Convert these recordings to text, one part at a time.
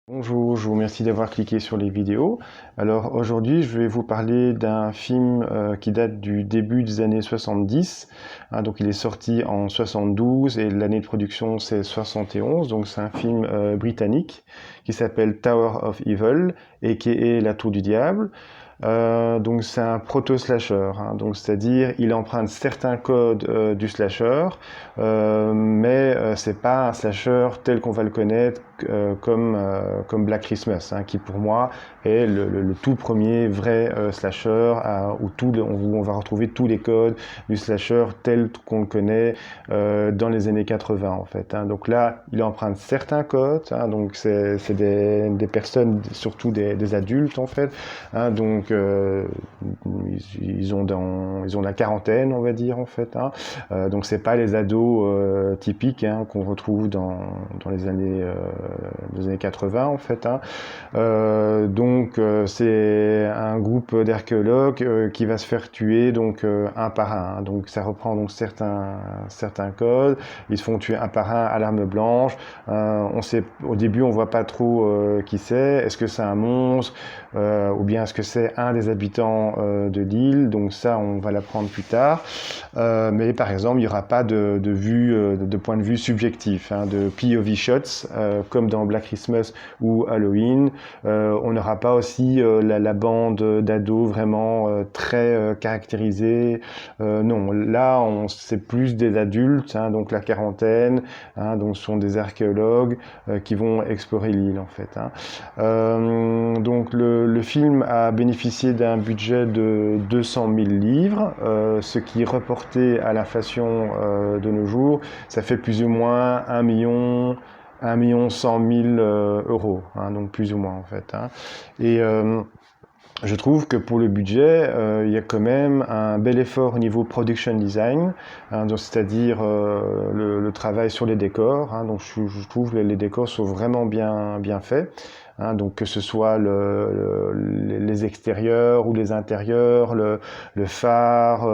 Bonjour, je vous remercie d'avoir cliqué sur les vidéos. Alors aujourd'hui, je vais vous parler d'un film qui date du début des années 70. Donc il est sorti en 72 et l'année de production c'est 71. Donc c'est un film britannique qui s'appelle Tower of Evil et qui est La Tour du Diable. Donc c'est un proto-slasher, donc c'est-à-dire il emprunte certains codes du slasher, mais c'est pas un slasher tel qu'on va le connaître comme Black Christmas, qui pour moi est le tout premier vrai slasher où on va retrouver tous les codes du slasher tel qu'on le connaît dans les années 80 en fait. Donc là, il emprunte certains codes, donc c'est des personnes, surtout des adultes en fait, donc ils ont la quarantaine on va dire en fait, donc c'est pas les ados typiques qu'on retrouve dans les années 80 en fait, donc c'est un groupe d'archéologues qui va se faire tuer donc un par un, donc ça reprend donc certains codes. Ils se font tuer un par un à l'arme blanche. Au début on voit pas trop qui c'est, est-ce que c'est un monstre ou bien est-ce que c'est un des habitants de l'île, donc ça on va l'apprendre plus tard. Mais par exemple il n'y aura pas de point de vue subjectif, de POV shots comme dans Black Christmas ou Halloween. On n'aura pas aussi la bande d'ados vraiment très caractérisée. Non, là c'est plus des adultes, donc la quarantaine, donc ce sont des archéologues qui vont explorer l'île en fait. Donc le film a bénéficié d'un budget de 200 000 livres, ce qui reporté à l'inflation de nos jours, ça fait plus ou moins 1 100 000 euros, donc plus ou moins en fait. Et je trouve que pour le budget, il y a quand même un bel effort au niveau production design, donc c'est-à-dire le travail sur les décors. Donc je trouve que les décors sont vraiment bien faits. Donc que ce soit les extérieurs ou les intérieurs, le phare,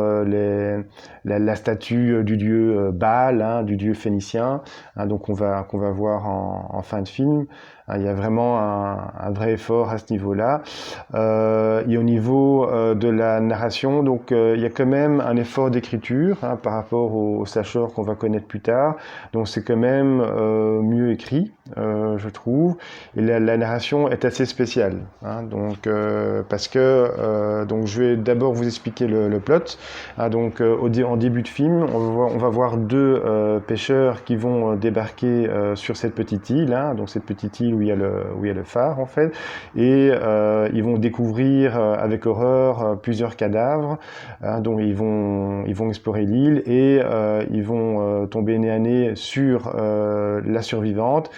la statue du dieu Baal, du dieu phénicien, donc qu'on va voir en fin de film. Il y a vraiment un vrai effort à ce niveau-là. Et au niveau de la narration, donc il y a quand même un effort d'écriture par rapport au slasher qu'on va connaître plus tard. Donc c'est quand même mieux écrit, je trouve. Et la narration est assez spéciale, donc parce que donc je vais d'abord vous expliquer le plot. Donc en début de film, on va voir deux pêcheurs qui vont débarquer sur cette petite île, donc cette petite île où il y a le phare en fait, et ils vont découvrir avec horreur plusieurs cadavres, donc ils vont explorer l'île et ils vont tomber nez à nez sur la survivante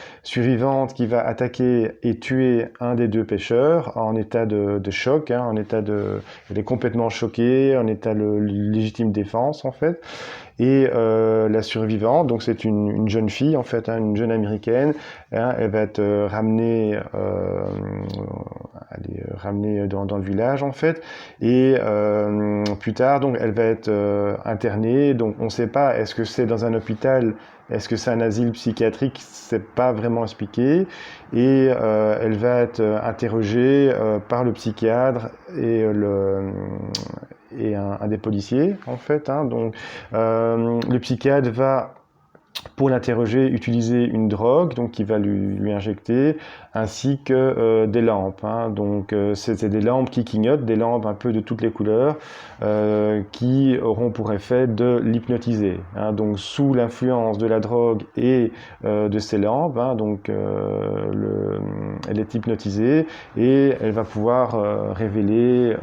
qui va attaquer et tuer un des deux pêcheurs en état de choc, elle est complètement choquée, en état de légitime défense en fait. Et la survivante, donc c'est une jeune fille en fait, une jeune américaine, elle va être ramenée dans le village en fait, et plus tard donc elle va être internée, donc on ne sait pas est-ce que c'est dans un hôpital, est-ce que c'est un asile psychiatrique, c'est pas vraiment expliqué, et elle va être interrogée par le psychiatre et un des policiers en fait, donc le psychiatre va, pour l'interroger, utiliser une drogue donc qui va lui injecter, ainsi que des lampes, donc c'est des lampes qui clignotent, des lampes un peu de toutes les couleurs, qui auront pour effet de l'hypnotiser, donc sous l'influence de la drogue et de ces lampes, donc elle est hypnotisée et elle va pouvoir révéler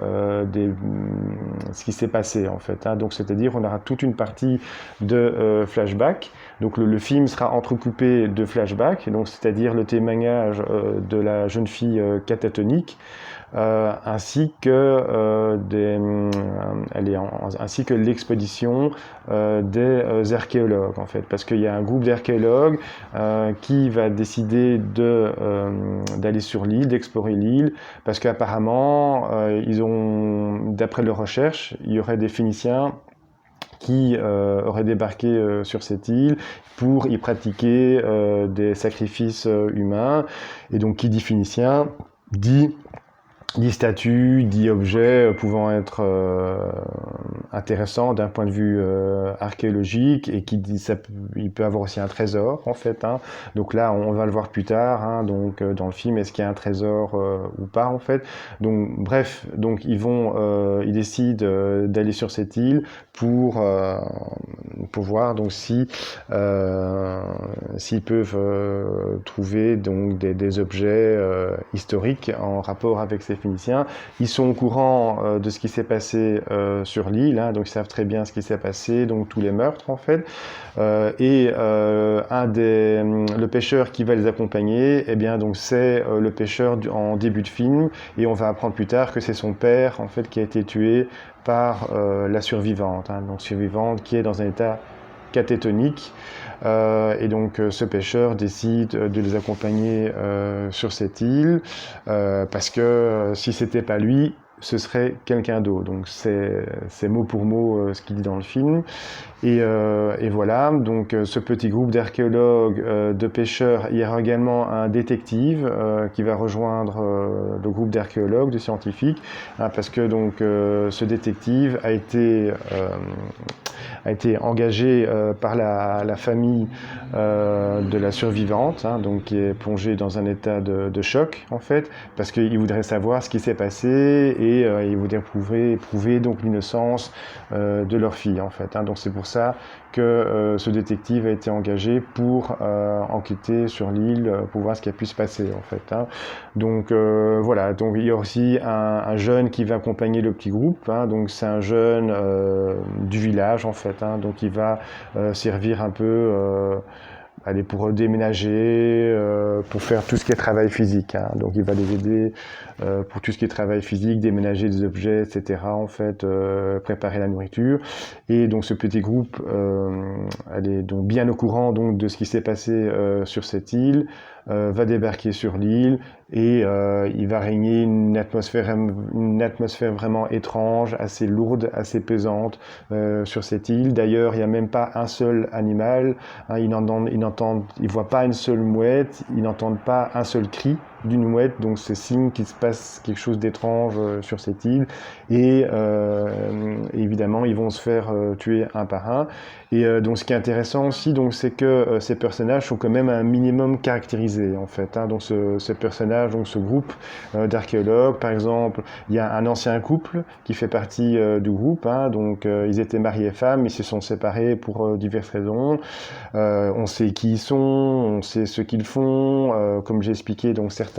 ce qui s'est passé en fait, donc c'est-à-dire on aura toute une partie de flashback. Donc le film sera entrecoupé de flashbacks, donc c'est-à-dire le témoignage de la jeune fille catatonique, ainsi que ainsi que l'expédition des archéologues en fait, parce qu'il y a un groupe d'archéologues qui va décider d'aller sur l'île, d'explorer l'île, parce qu'apparemment d'après leurs recherches, il y aurait des Phéniciens qui aurait débarqué sur cette île pour y pratiquer des sacrifices humains. Et donc qui dit Phénicien dit statues, dit objets pouvant être intéressants d'un point de vue archéologique, et qui dit il peut avoir aussi un trésor en fait. Hein. Donc là, on va le voir plus tard. Hein, donc dans le film, est-ce qu'il y a un trésor ou pas en fait. Donc bref, donc ils décident d'aller sur cette île pour voir donc si s'ils peuvent trouver donc des objets historiques en rapport avec ces Phéniciens. Ils sont au courant de ce qui s'est passé sur l'île, hein, donc ils savent très bien ce qui s'est passé, donc tous les meurtres en fait. Le pêcheur qui va les accompagner, eh bien donc c'est le pêcheur en début de film, et on va apprendre plus tard que c'est son père en fait qui a été tué par la survivante, hein, donc survivante qui est dans un état catatonique. Et donc ce pêcheur décide de les accompagner sur cette île parce que si c'était pas lui, ce serait quelqu'un d'autre. Donc c'est mot pour mot ce qu'il dit dans le film. Et voilà, donc ce petit groupe d'archéologues, de pêcheurs, il y aura également un détective qui va rejoindre le groupe d'archéologues, de scientifiques, hein, parce que donc ce détective a été engagé par la famille de la survivante, hein, donc qui est plongée dans un état de choc en fait, parce qu'il voudrait savoir ce qui s'est passé et il voudrait prouver donc l'innocence de leur fille en fait. Hein, donc c'est pour ça que ce détective a été engagé pour enquêter sur l'île, pour voir ce qui a pu se passer en fait. Hein. Donc voilà, donc il y a aussi un jeune qui va accompagner le petit groupe, hein, donc c'est un jeune du village en fait, hein, donc il va servir un peu pour déménager, pour faire tout ce qui est travail physique. Hein. Donc il va les aider pour tout ce qui est travail physique, déménager des objets, etc. En fait, préparer la nourriture. Et donc ce petit groupe, elle est donc bien au courant donc de ce qui s'est passé sur cette île, va débarquer sur l'île et il va régner une atmosphère vraiment étrange, assez lourde, assez pesante sur cette île. D'ailleurs, il n'y a même pas un seul animal. Hein, ils voient pas une seule mouette, ils n'entendent pas un seul cri d'une mouette, donc c'est signe qu'il se passe quelque chose d'étrange sur cette île, et évidemment ils vont se faire tuer un par un. Et donc ce qui est intéressant aussi, donc c'est que ces personnages sont quand même un minimum caractérisés en fait. Hein. Donc ces personnages, donc ce groupe d'archéologues, par exemple, il y a un ancien couple qui fait partie du groupe. Hein. Donc ils étaient mariés et femmes, ils se sont séparés pour diverses raisons. On sait qui ils sont, on sait ce qu'ils font. Comme j'ai expliqué, donc certains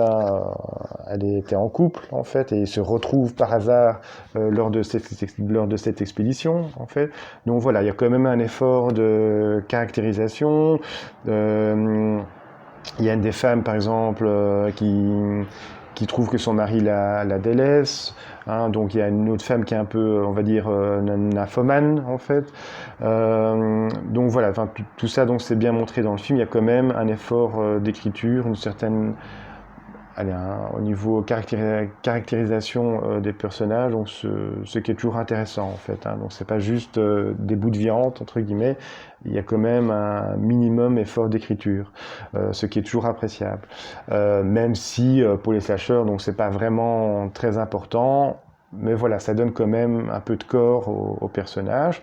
étaient en couple en fait, et ils se retrouvent par hasard lors de cette expédition en fait. Donc voilà, il y a quand même un effort de caractérisation. Il y a une des femmes par exemple qui trouve que son mari la délaisse. Hein, donc il y a une autre femme qui est un peu, on va dire, nymphomane en fait. Donc voilà, enfin, tout ça donc c'est bien montré dans le film. Il y a quand même un effort d'écriture, une certaine au niveau caractérisation des personnages, donc ce qui est toujours intéressant en fait. Hein. Donc c'est pas juste des bouts de viande entre guillemets, il y a quand même un minimum effort d'écriture, ce qui est toujours appréciable. Même si pour les slashers, donc c'est pas vraiment très important, mais voilà, ça donne quand même un peu de corps au personnage.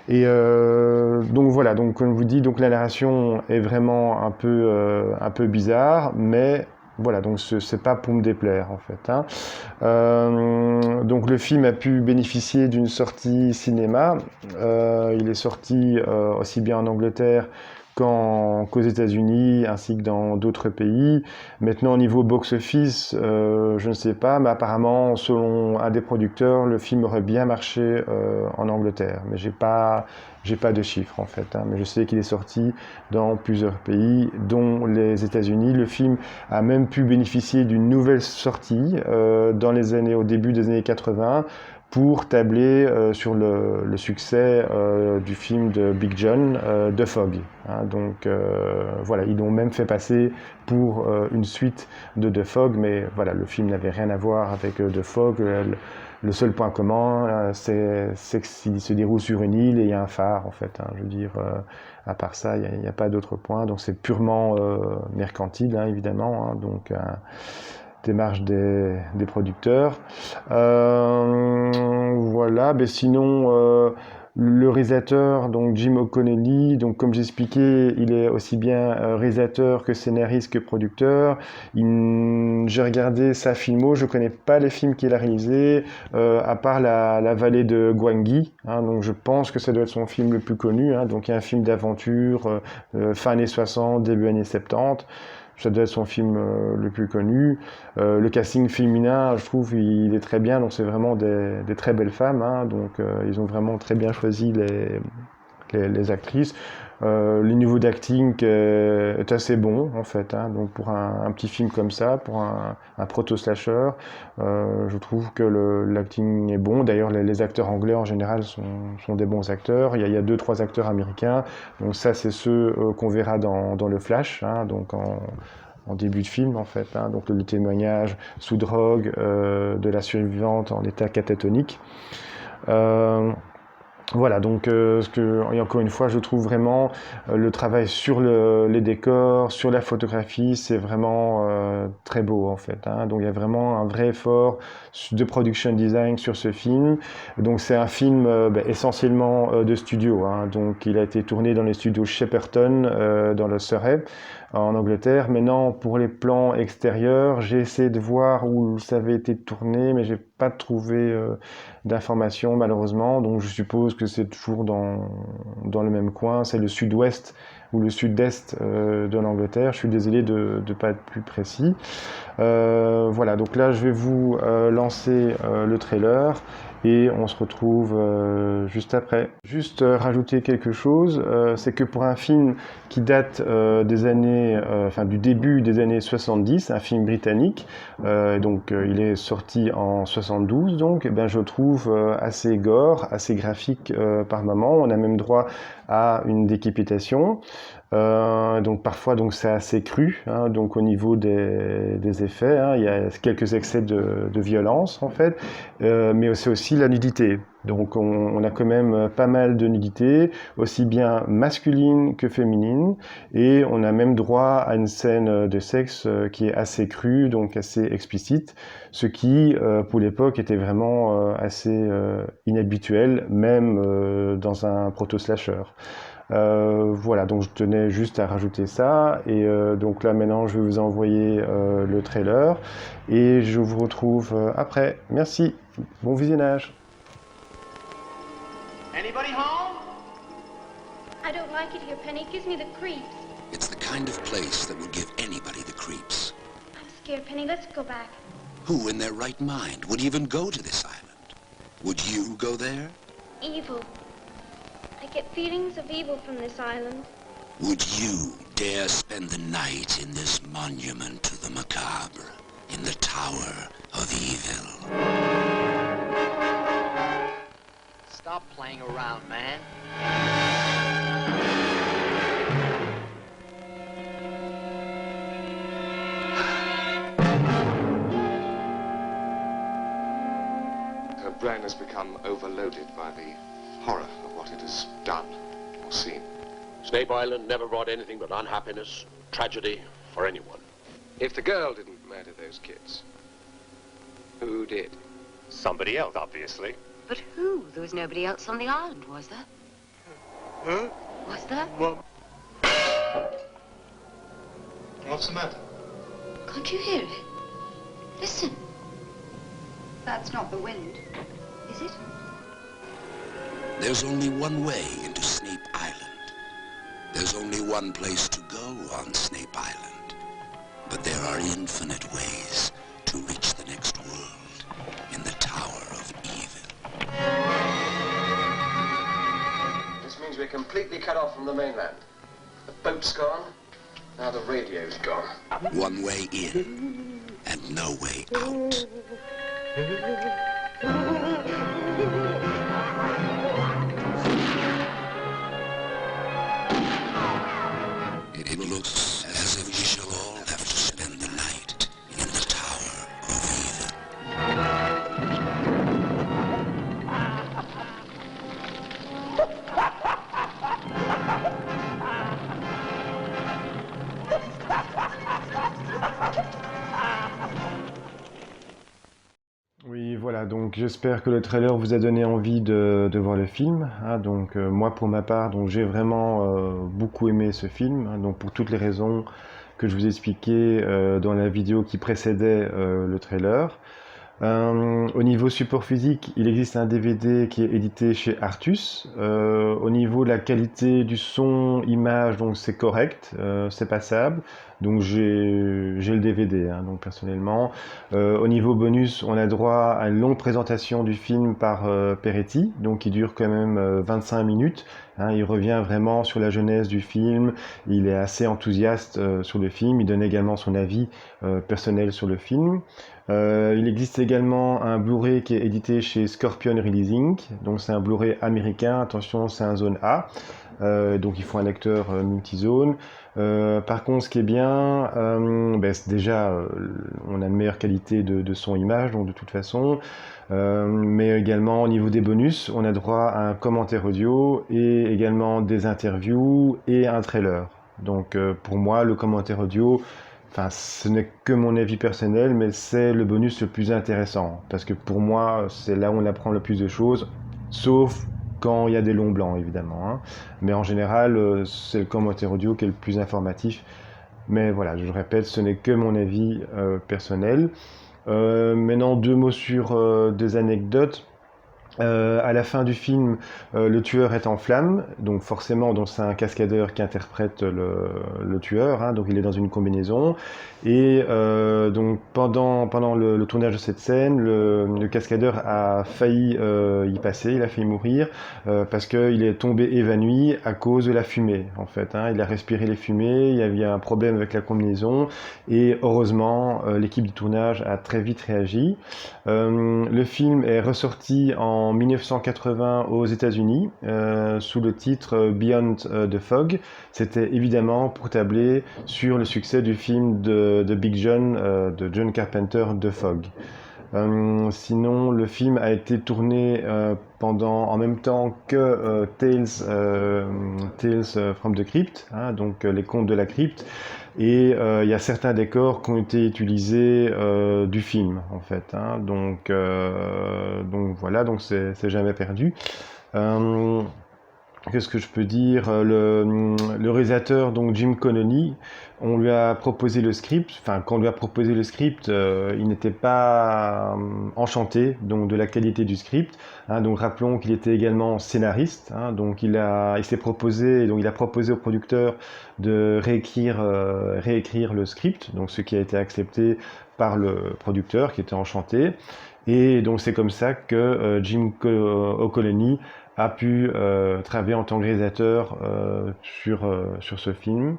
Et donc voilà, donc comme je vous dis, donc la narration est vraiment un peu bizarre, mais voilà, donc c'est pas pour me déplaire en fait. Hein. Donc le film a pu bénéficier d'une sortie cinéma. Il est sorti aussi bien en Angleterre qu'aux États-Unis, ainsi que dans d'autres pays. Maintenant, au niveau box-office, je ne sais pas, mais apparemment, selon un des producteurs, le film aurait bien marché en Angleterre. Mais j'ai pas de chiffres en fait. Hein. Mais je sais qu'il est sorti dans plusieurs pays, dont les États-Unis. Le film a même pu bénéficier d'une nouvelle sortie au début des années 80. Pour tabler sur le succès du film de Big John, The Fog. Hein, donc voilà, ils l'ont même fait passer pour une suite de The Fog, mais voilà, le film n'avait rien à voir avec The Fog. Le seul point commun, c'est qu'il se déroule sur une île et il y a un phare, en fait. Hein, je veux dire, à part ça, il n'y a pas d'autre point. Donc c'est purement mercantile, hein, évidemment. Hein, donc démarche des producteurs. Voilà, ben sinon, le réalisateur, donc Jim O'Connelly, donc comme j'expliquais, il est aussi bien réalisateur que scénariste que producteur. J'ai regardé sa filmo, je connais pas les films qu'il a réalisés, à part la vallée de Gwangi, hein, donc je pense que ça doit être son film le plus connu, hein, donc il y a un film d'aventure, fin années 60, début années 70. Ça doit être son film le plus connu. Le casting féminin, je trouve, il est très bien. Donc c'est vraiment des très belles femmes. Hein, donc ils ont vraiment très bien choisi les actrices. Le niveau d'acting est assez bon en fait. Hein, donc pour un petit film comme ça, pour un proto-slasher, je trouve que l'acting est bon. D'ailleurs, les acteurs anglais en général sont des bons acteurs. Il y a 2-3 acteurs américains. Donc ça, c'est ceux qu'on verra dans le Flash. Hein, donc en début de film en fait. Hein, donc le témoignage sous drogue de la survivante en état catatonique. Voilà, donc et encore une fois, je trouve vraiment le travail sur les décors, sur la photographie, c'est vraiment très beau en fait. Hein. Donc il y a vraiment un vrai effort de production design sur ce film. Donc c'est un film essentiellement de studio. Hein. Donc il a été tourné dans les studios Shepperton dans le Surrey en Angleterre. Maintenant, pour les plans extérieurs, j'ai essayé de voir où ça avait été tourné, mais j'ai pas trouvé d'informations malheureusement. Donc je suppose que c'est toujours dans le même coin. C'est le sud-ouest ou le sud-est de l'Angleterre. Je suis désolé de ne pas être plus précis. Voilà, donc là je vais vous lancer le trailer et on se retrouve juste après. Juste rajouter quelque chose, c'est que pour un film qui date des années, du début des années 70, un film britannique, donc il est sorti en 72, donc ben, je trouve assez gore, assez graphique par moment. On a même droit à une décapitation. Donc parfois donc c'est assez cru, hein, donc au niveau des effets, hein, il y a quelques excès de violence en fait, mais c'est aussi la nudité. Donc on a quand même pas mal de nudité, aussi bien masculine que féminine, et on a même droit à une scène de sexe qui est assez crue, donc assez explicite, ce qui pour l'époque était vraiment assez inhabituel, même dans un proto-slasher. Voilà, donc je tenais juste à rajouter ça, et donc là maintenant je vais vous envoyer le trailer, et je vous retrouve après. Merci, bon visionnage. Anybody home? I don't like it here, Penny. It gives me the creeps. It's the kind of place that would give anybody the creeps. I'm scared, Penny. Let's go back. Who in their right mind would even go to this island? Would you go there? Evil. I get feelings of evil from this island. Would you dare spend the night in this monument to the macabre, in the Tower of Evil? Stop playing around, man. Her brain has become overloaded by the horror of what it has done or seen. Snape Island never brought anything but unhappiness, tragedy for anyone. If the girl didn't murder those kids, who did? Somebody else, obviously. But who? There was nobody else on the island, was there? Huh? Was there? What? What's the matter? Can't you hear it? Listen. That's not the wind, is it? There's only one way into Snape Island. There's only one place to go on Snape Island. But there are infinite ways to reach the next world in the Tower of Evil. This means we're completely cut off from the mainland. The boat's gone, now the radio's gone. One way in and no way out. It looks as if we shall all have to spend the night in the Tower of Evil. donc j'espère que le trailer vous a donné envie de voir le film. Donc moi pour ma part, donc j'ai vraiment beaucoup aimé ce film. Donc pour toutes les raisons que je vous ai expliquées dans la vidéo qui précédait le trailer. Au niveau support physique, il existe un DVD qui est édité chez Artus. Au niveau de la qualité du son, image, donc c'est correct, c'est passable. Donc j'ai le DVD, donc personnellement. Au niveau bonus, on a droit à une longue présentation du film par Peretti, donc qui dure quand même 25 minutes. Il revient vraiment sur la genèse du film, il est assez enthousiaste sur le film, il donne également son avis personnel sur le film. Il existe également un Blu-ray qui est édité chez Scorpion Releasing, donc c'est un Blu-ray américain, attention c'est un zone A, donc il faut un lecteur multi-zone. Par contre ce qui est bien, c'est déjà on a une meilleure qualité de son image, donc de toute façon, mais également au niveau des bonus, on a droit à un commentaire audio et également des interviews et un trailer. Donc pour moi le commentaire audio, enfin, ce n'est que mon avis personnel, mais c'est le bonus le plus intéressant. Parce que pour moi, c'est là où on apprend le plus de choses, sauf quand il y a des longs blancs, évidemment. Mais en général, c'est le commentaire audio qui est le plus informatif. Mais voilà, je répète, ce n'est que mon avis personnel. Maintenant, 2 mots sur des anecdotes. À la fin du film, le tueur est en flammes, donc forcément, donc c'est un cascadeur qui interprète le tueur, donc il est dans une combinaison. Et donc pendant le tournage de cette scène, le cascadeur a failli y passer, il a failli mourir parce qu'il est tombé évanoui à cause de la fumée. En fait, il a respiré les fumées, il y avait un problème avec la combinaison et heureusement, l'équipe du tournage a très vite réagi. Le film est ressorti en 1980 aux États-Unis sous le titre Beyond the Fog. C'était évidemment pour tabler sur le succès du film de Big John, de John Carpenter, The Fog. Sinon, le film a été tourné en même temps que Tales from the Crypt, donc les contes de la crypte. Et il y a certains décors qui ont été utilisés du film, en fait. Donc voilà, donc c'est jamais perdu. Qu'est-ce que je peux dire? Le réalisateur, donc Jim Connolly, on lui a proposé le script. Enfin, quand on lui a proposé le script, il n'était pas enchanté donc de la qualité du script. Donc rappelons qu'il était également scénariste. Donc il s'est proposé, donc il a proposé au producteur de réécrire le script. Donc ce qui a été accepté par le producteur, qui était enchanté. Et donc c'est comme ça que Jim O'Connolly a pu travailler en tant que réalisateur sur ce film.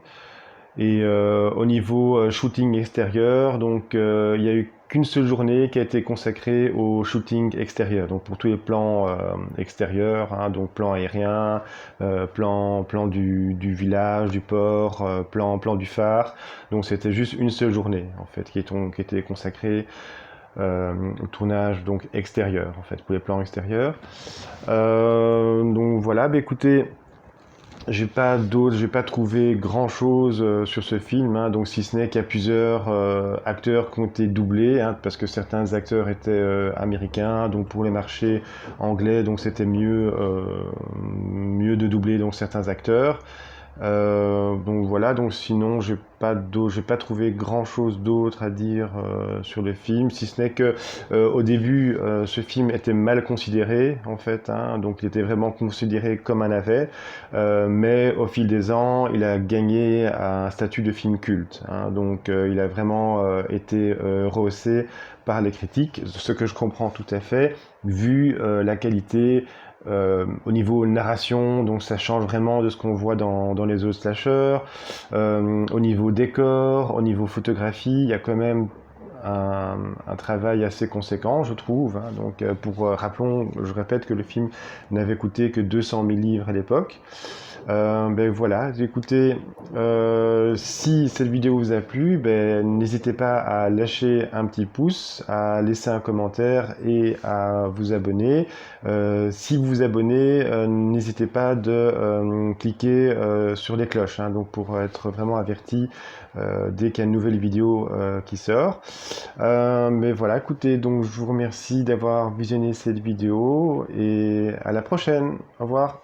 Et au niveau shooting extérieur, donc il n'y a eu qu'une seule journée qui a été consacrée au shooting extérieur, donc pour tous les plans extérieurs, donc plan aérien, plan du village, du port, plan du phare. Donc c'était juste une seule journée en fait qui était consacrée au tournage donc extérieur en fait pour les plans extérieurs. Donc voilà, écoutez, j'ai pas trouvé grand chose sur ce film, donc si ce n'est qu'il y a plusieurs acteurs qui ont été doublés, parce que certains acteurs étaient américains, donc pour les marchés anglais, donc c'était mieux de doubler donc certains acteurs. Donc voilà, donc sinon j'ai pas trouvé grand chose d'autre à dire sur le film, si ce n'est que au début ce film était mal considéré en fait, donc il était vraiment considéré comme un navet, mais au fil des ans il a gagné un statut de film culte, donc il a vraiment été rehaussé par les critiques, ce que je comprends tout à fait vu la qualité. Au niveau narration, donc ça change vraiment de ce qu'on voit dans les autres slashers. Au niveau décor, au niveau photographie, il y a quand même un travail assez conséquent, je trouve. Donc, rappelons, je répète que le film n'avait coûté que 200 000 livres à l'époque. Ben voilà, écoutez, si cette vidéo vous a plu, ben, n'hésitez pas à lâcher un petit pouce, à laisser un commentaire et à vous abonner. Si vous vous abonnez, n'hésitez pas de cliquer sur les cloches, hein, donc pour être vraiment averti dès qu'il y a une nouvelle vidéo qui sort. Mais voilà, écoutez, donc je vous remercie d'avoir visionné cette vidéo et à la prochaine. Au revoir.